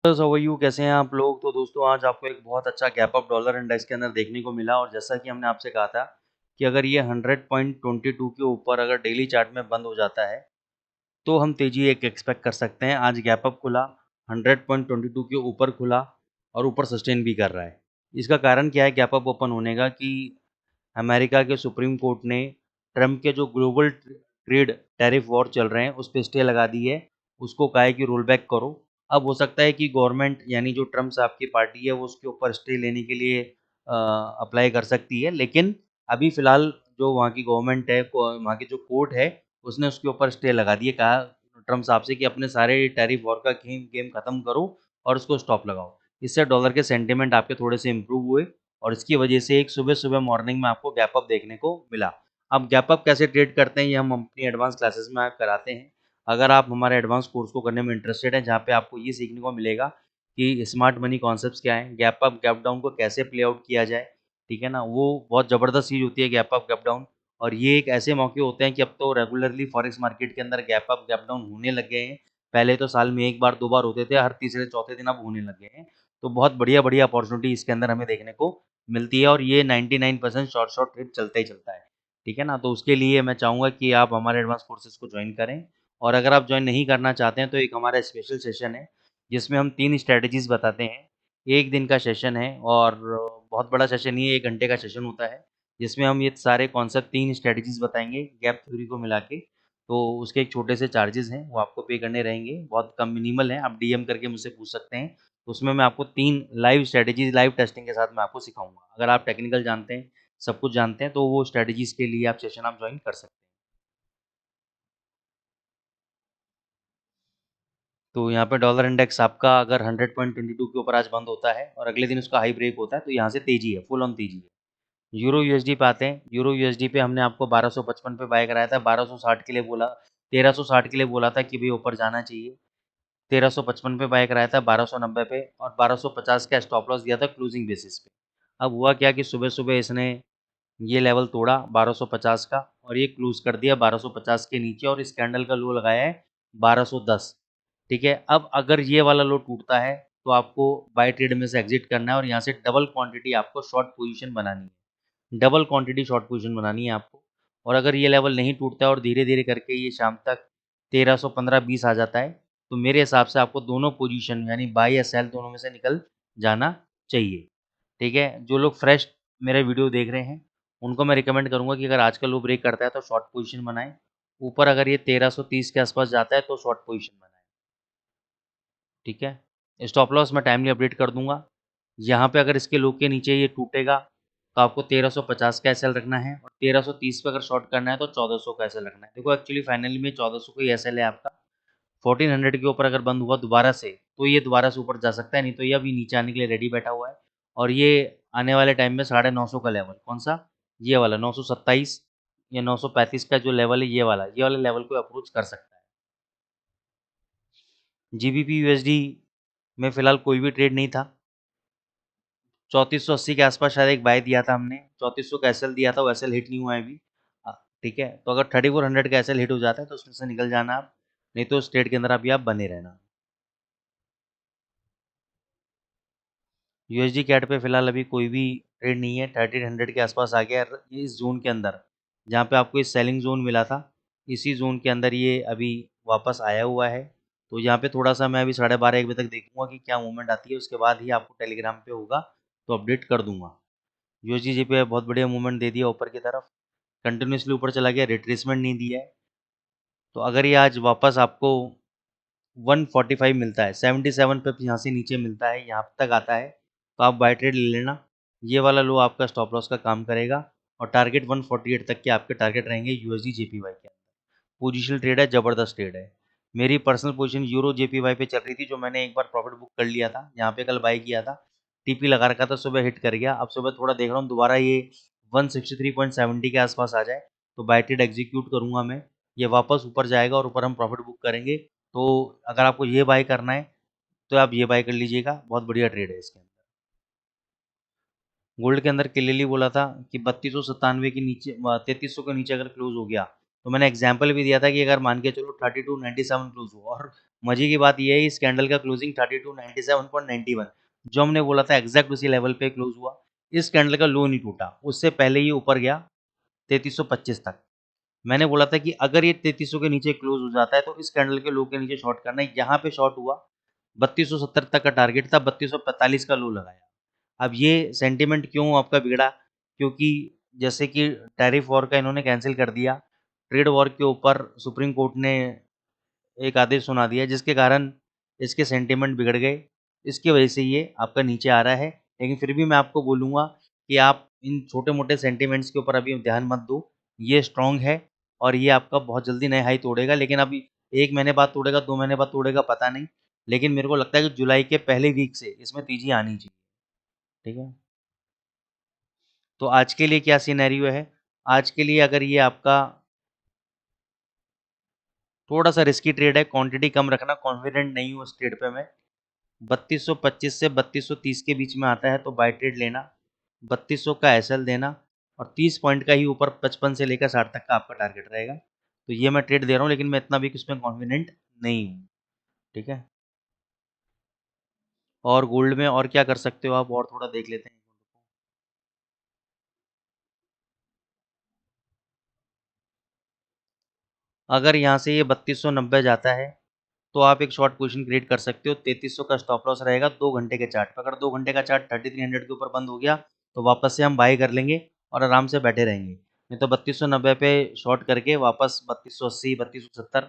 Brothers how are you, कैसे हैं आप लोग। तो दोस्तों आज आपको एक बहुत अच्छा गैप अप डॉलर इंडेक्स के अंदर देखने को मिला और जैसा कि हमने आपसे कहा था कि अगर ये 100.22 के ऊपर अगर डेली चार्ट में बंद हो जाता है तो हम तेजी एक एक्सपेक्ट कर सकते हैं। आज गैप अप खुला 100.22 के ऊपर खुला और ऊपर सस्टेन भी कर रहा है। इसका कारण क्या है गैप अप ओपन होने का कि अमेरिका के सुप्रीम कोर्ट ने ट्रम्प के जो ग्लोबल ट्रेड टैरिफ वॉर चल रहे हैं उस पर स्टे लगा दी है। उसको कहा है कि रोल बैक करो। अब हो सकता है कि गवर्नमेंट यानी जो ट्रम्प साहब की पार्टी है वो उसके ऊपर स्टे लेने के लिए अप्लाई कर सकती है, लेकिन अभी फिलहाल जो वहाँ की गवर्नमेंट है, वहाँ की जो कोर्ट है, उसने उसके ऊपर स्टे लगा दिए। कहा ट्रम्प साहब से कि अपने सारे टैरिफ वॉर का गेम गेम खत्म करो और उसको स्टॉप लगाओ। इससे डॉलर के सेंटिमेंट आपके थोड़े से इम्प्रूव हुए और इसकी वजह से एक सुबह सुबह मॉर्निंग में आपको गैप अप देखने को मिला। अब गैप अप कैसे ट्रेड करते हैं ये हम अपनी एडवांस क्लासेस में कराते हैं। अगर आप हमारे एडवांस कोर्स को करने में इंटरेस्टेड हैं, जहाँ पे आपको ये सीखने को मिलेगा कि स्मार्ट मनी कॉन्सेप्ट्स क्या हैं, गैप अप गैप डाउन को कैसे प्ले आउट किया जाए, ठीक है ना। वो बहुत ज़बरदस्त चीज़ होती है गैप अप गैप डाउन। और ये एक ऐसे मौके होते हैं कि अब तो रेगुलरली फॉरेक्स मार्केट के अंदर गैप अप गैप डाउन होने लग गए हैं। पहले तो साल में एक बार दो बार होते थे, हर तीसरे चौथे दिन अब होने लग गए हैं। तो बहुत बढ़िया बढ़िया अपॉर्चुनिटी इसके अंदर हमें देखने को मिलती है और ये 99% शॉर्ट ट्रेड चलता ही चलता है, ठीक है ना। तो उसके लिए मैं चाहूँगा कि आप हमारे एडवांस कोर्सेज को ज्वाइन करें। और अगर आप ज्वाइन नहीं करना चाहते हैं तो एक हमारा स्पेशल सेशन है जिसमें हम 3 स्ट्रैटेजीज़ बताते हैं। 1 दिन का सेशन है और बहुत बड़ा सेशन नहीं है, 1 घंटे का सेशन होता है जिसमें हम ये सारे कॉन्सेप्ट 3 स्ट्रैटेजीज़ बताएँगे गैप थ्योरी को मिला के। तो उसके एक छोटे से चार्जेज़ हैं, वो आपको पे करने रहेंगे, बहुत कम मिनिमल हैं, आप डीएम करके मुझसे पूछ सकते हैं। तो उसमें मैं आपको 3 लाइव स्ट्रैटेजीज़ लाइव टेस्टिंग के साथ मैं आपको सिखाऊँगा। अगर आप टेक्निकल जानते हैं, सब कुछ जानते हैं, तो वो स्ट्रैटेजीज़ के लिए आप सेशन आप जॉइन कर सकते हैं। तो यहाँ पे डॉलर इंडेक्स आपका अगर 100.22 के ऊपर आज बंद होता है और अगले दिन उसका हाई ब्रेक होता है तो यहाँ से तेज़ी है, फुल ऑन तेज़ी है। यूरो यूएसडी पे आते हैं। यूरो यूएसडी पे हमने आपको 1255 पे बाय कराया था, 1260 के लिए बोला, 1360 के लिए बोला था कि भई ऊपर जाना चाहिए। 1355 पे बाय कराया था, 1290 पे और 1250 का स्टॉप लॉस दिया था क्लोजिंग बेसिस पे। अब हुआ क्या कि सुबह-सुबह इसने ये लेवल तोड़ा 1250 का और ये क्लोज कर दिया 1250 के नीचे और इस कैंडल का लो लगाया है 1210, ठीक है। अब अगर ये वाला लो टूटता है तो आपको बाय ट्रेड में से एग्जिट करना है और यहाँ से डबल क्वांटिटी आपको शॉर्ट पोजीशन बनानी है, डबल क्वांटिटी शॉर्ट पोजीशन बनानी है आपको। और अगर ये लेवल नहीं टूटता है और धीरे धीरे करके ये शाम तक 1315-20 आ जाता है तो मेरे हिसाब से आपको दोनों पोजीशन यानी बाय या सेल दोनों में से निकल जाना चाहिए, ठीक है। जो लोग फ्रेश मेरे वीडियो देख रहे हैं उनको मैं रिकमेंड करूँगा कि अगर आज का लो ब्रेक करता है तो शॉर्ट पोजीशन बनाएं। ऊपर अगर ये 1330 के आसपास जाता है तो शॉर्ट पोजीशन बनाएं, ठीक है। स्टॉप लॉस मैं टाइमली अपडेट कर दूंगा। यहाँ पे अगर इसके लो के नीचे ये टूटेगा तो आपको 1350 का एसएल रखना है और 1330 पे अगर शॉर्ट करना है तो 1400 का एसएल रखना है। देखो एक्चुअली फाइनली में 1400 का ही एसएल है आपका। 1400 के ऊपर अगर बंद हुआ दोबारा से तो ये दोबारा से ऊपर जा सकता है, नहीं तो ये अभी नीचे आने के लिए रेडी बैठा हुआ है। और ये आने वाले टाइम में 950 का लेवल कौन सा, ये वाला 927 या 935 का जो लेवल है ये वाले लेवल को अप्रोच कर सकता है। जीबीपी यूएसडी में फिलहाल कोई भी ट्रेड नहीं था। 3480 के आसपास शायद एक बाय दिया था हमने, 3400 का एसएल दिया था, वो एसएल हिट नहीं हुआ है अभी, ठीक है। तो अगर 3400 का एसएल हिट हो जाता है तो उसमें से निकल जाना आप, नहीं तो उस ट्रेड के अंदर अभी आप बने रहना। यूएसडी कैट पे फिलहाल अभी कोई भी ट्रेड नहीं है, 1300 के आसपास आ गया इस जोन के अंदर, जहाँ पे आपको इस सेलिंग जोन मिला था, इसी जोन के अंदर ये अभी वापस आया हुआ है। तो यहाँ पे थोड़ा सा मैं अभी 12:30 1 बजे तक देखूंगा कि क्या मूवमेंट आती है, उसके बाद ही आपको टेलीग्राम पे होगा तो अपडेट कर दूंगा। यूएसडी पे बहुत बढ़िया मूवमेंट दे दिया ऊपर की तरफ, कंटिन्यूसली ऊपर चला गया, रिट्रेसमेंट नहीं दिया है। तो अगर ये आज वापस आपको 145 मिलता है, 77 पे यहाँ से नीचे मिलता है, यहाँ तक आता है तो आप बाय ट्रेड ले लेना। ये वाला लो आपका स्टॉप लॉस का काम करेगा और टारगेट 148 तक के आपके टारगेट रहेंगे यूएसडी जेपीवाई के अंदर। पोजिशनल ट्रेड है, ज़बरदस्त ट्रेड है। मेरी पर्सनल पोजीशन यूरो जेपीवाई पे चल रही थी, जो मैंने एक बार प्रॉफिट बुक कर लिया था, यहाँ पे कल बाय किया था, टीपी लगा रखा था, सुबह हिट कर गया। अब सुबह थोड़ा देख रहा हूँ दोबारा ये 163.70 के आसपास आ जाए तो बाय ट्रेड एग्जीक्यूट करूँगा मैं। ये वापस ऊपर जाएगा और ऊपर हम प्रॉफिट बुक करेंगे। तो अगर आपको ये बाय करना है तो आप ये बाय कर लीजिएगा, बहुत बढ़िया ट्रेड है इसके अंदर। गोल्ड के अंदर क्लियरली बोला था कि 3297 के नीचे 3300 के नीचे अगर क्लोज हो गया तो मैंने एग्जाम्पल भी दिया था कि अगर मान के चलो 3297 क्लोज हुआ और मजे की बात यह है इस कैंडल का क्लोजिंग 3297.91 जो हमने बोला था एग्जैक्ट उसी लेवल पे क्लोज हुआ। इस कैंडल का लो नहीं टूटा, उससे पहले ये ऊपर गया 3325 तक। मैंने बोला था कि अगर ये 3300 के नीचे क्लोज हो जाता है तो इस कैंडल के लो के नीचे शॉर्ट करना है। यहाँ पे शॉर्ट हुआ, 3270 तक का टारगेट था, 3245 का लो लगाया। अब ये सेंटिमेंट क्यों आपका बिगड़ा? क्योंकि जैसे कि टैरिफ वॉर का इन्होंने कैंसिल कर दिया, ट्रेड वॉर के ऊपर सुप्रीम कोर्ट ने एक आदेश सुना दिया जिसके कारण इसके सेंटिमेंट बिगड़ गए। इसकी वजह से ये आपका नीचे आ रहा है। लेकिन फिर भी मैं आपको बोलूँगा कि आप इन छोटे मोटे सेंटिमेंट्स के ऊपर अभी ध्यान मत दो। ये स्ट्रॉन्ग है और ये आपका बहुत जल्दी नए हाई तोड़ेगा, लेकिन अभी 1 महीने बाद तोड़ेगा, 2 महीने बाद तोड़ेगा, पता नहीं। लेकिन मेरे को लगता है कि जुलाई के पहले वीक से इसमें तेजी आनी चाहिए। ठीक है, तो आज के लिए क्या सिनेरियो है? आज के लिए अगर ये आपका थोड़ा सा रिस्की ट्रेड है, क्वांटिटी कम रखना, कॉन्फिडेंट नहीं हूँ उस ट्रेड पे मैं। 3225 से 3230 के बीच में आता है तो बाय ट्रेड लेना, 3200 का एसएल देना और 30 पॉइंट का ही ऊपर 55 से लेकर 60 तक का आपका टारगेट रहेगा। तो ये मैं ट्रेड दे रहा हूँ, लेकिन मैं इतना भी उसमें कॉन्फिडेंट नहीं हूँ। ठीक है, और गोल्ड में और क्या कर सकते हो आप, और थोड़ा देख लेते हैं। अगर यहाँ से ये 3290 जाता है तो आप एक शॉर्ट पोजीशन क्रिएट कर सकते हो। 3300 का स्टॉप लॉस रहेगा 2 घंटे के चार्ट पर। अगर 2 घंटे का चार्ट 3300 के ऊपर बंद हो गया तो वापस से हम बाई कर लेंगे और आराम से बैठे रहेंगे। नहीं तो 3290 पे शॉर्ट करके वापस 3280 3270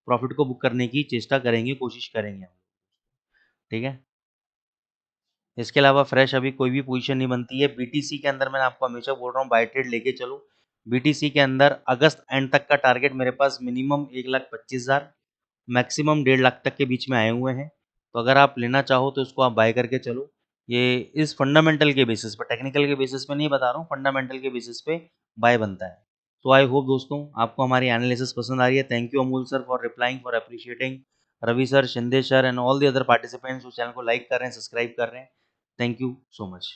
प्रॉफिट को बुक करने की चेष्टा करेंगे, कोशिश करेंगे हम। ठीक है, इसके अलावा फ्रेश अभी कोई भी पोजीशन नहीं बनती है। बीटीसी के अंदर मैंने आपको हमेशा बोल रहा हूँ बाय ट्रेड लेके चलो। बीटीसी के अंदर अगस्त एंड तक का टारगेट मेरे पास मिनिमम 1,25,000, मैक्सिमम 1.5 लाख तक के बीच में आए हुए हैं। तो अगर आप लेना चाहो तो उसको आप बाय करके चलो। ये इस फंडामेंटल के बेसिस पे, टेक्निकल के बेसिस पे नहीं बता रहा हूँ, फंडामेंटल के बेसिस पे बाय बनता है। तो आई होप दोस्तों आपको हमारी एनालिसिस पसंद आ रही है। Thank you Amul sir for replying, for appreciating, Ravi sir, Shinde sir and all the other participants जो चैनल को लाइक कर रहे हैं, सब्सक्राइब कर रहे हैं। Thank you so much.